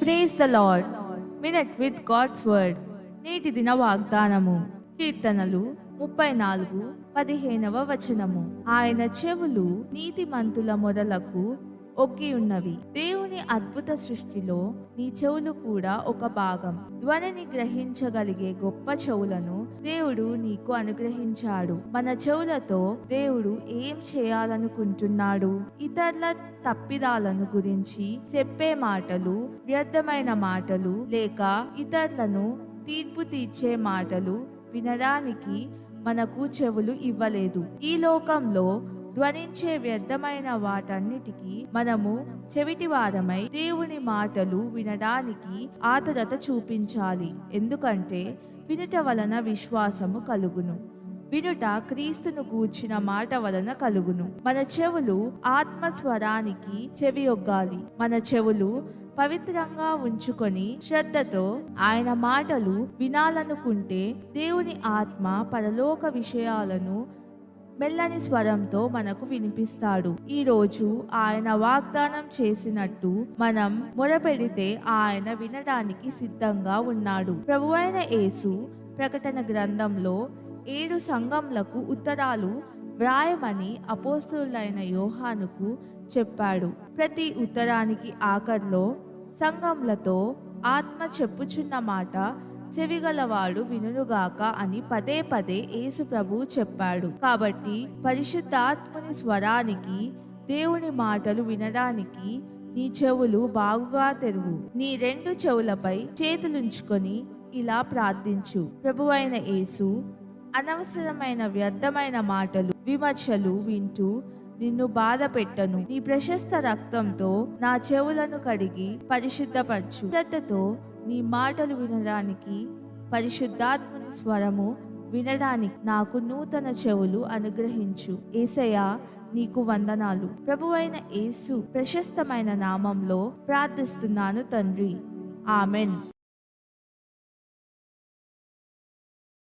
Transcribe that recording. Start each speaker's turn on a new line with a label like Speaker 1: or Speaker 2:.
Speaker 1: Praise the lord. Minute with God's word. నేటి దిన వాగ్దానము. కీర్తనలు 34:15 వచనము. ఆయన చెవులు నీతిమంతుల మొరలకు ఒగ్గి ఉన్నవి. దేవుని అద్భుత సృష్టిలో నీ చెవులు కూడా ఒక భాగం. ధ్వనిని గ్రహించగలిగే గొప్ప చెవులను దేవుడు నీకు అనుగ్రహించాడు. మన చెవులతో దేవుడు ఏం చేయాలనుకుంటున్నాడు? ఇతరుల తప్పిదాలను గురించి చెప్పే మాటలు, వ్యర్థమైన మాటలు, లేక ఇతరులను తీర్పు తీర్చే మాటలు వినడానికి మనకు చెవులు ఇవ్వలేదు. ఈ లోకంలో ధ్వనించే వ్యర్థమైన వాటన్నిటికీ మనము చెవిటివారమై దేవుని మాటలు వినడానికి ఆతురత చూపించాలి. ఎందుకంటే వినుట వలన విశ్వాసము కలుగును, వినుట క్రీస్తును గూర్చిన మాట వలన కలుగును. మన చెవులు ఆత్మస్వరానికి చెవియొగ్గాలి. మన చెవులు పవిత్రంగా ఉంచుకొని శ్రద్ధతో ఆయన మాటలు వినాలనుకుంటే దేవుని ఆత్మ పరలోక విషయాలను మెల్లని స్వరంతో మనకు వినిపిస్తాడు. ఈ రోజు ఆయన వాగ్దానం చేసినట్టు మనం మొరపెడితే ఆయన వినడానికి సిద్ధంగా ఉన్నాడు. ప్రభువైన యేసు ప్రకటన గ్రంథంలో 7 సంఘములకు ఉత్తరాలు వ్రాయమని అపోస్తలుడైన యోహానుకు చెప్పాడు. ప్రతి ఉత్తరానికి ఆఖర్లో సంఘములతో ఆత్మ చెప్పుచున్న మాట చెవిగలవాడు వినుగాక అని పదే పదే యేసు ప్రభువు చెప్పాడు. కాబట్టి పరిశుద్ధాత్ముని స్వరానికి, దేవుని మాటలు వినడానికి నీ చెవులు బాగుగా తెరువు. నీ 2 చెవులపై చేతులుంచుకొని ఇలా ప్రార్థించు. ప్రభువైన యేసు, అనవసరమైన వ్యర్థమైన మాటలు, విమర్శలు వింటూ నిన్ను బాధ పెట్టను. నీ ప్రశస్త రక్తంతో నా చెవులను కడిగి పరిశుద్ధపరచు. శ్రద్ధతో నీ మాటలు వినడానికి, పరిశుద్ధాత్మని స్వరము వినడానికి నాకు నూతన చెవులు అనుగ్రహించు. యేసయ్యా, నీకు వందనాలు. ప్రభువైన యేసు ప్రశస్తమైన నామంలో ప్రార్థిస్తున్నాను తండ్రి. ఆమెన్.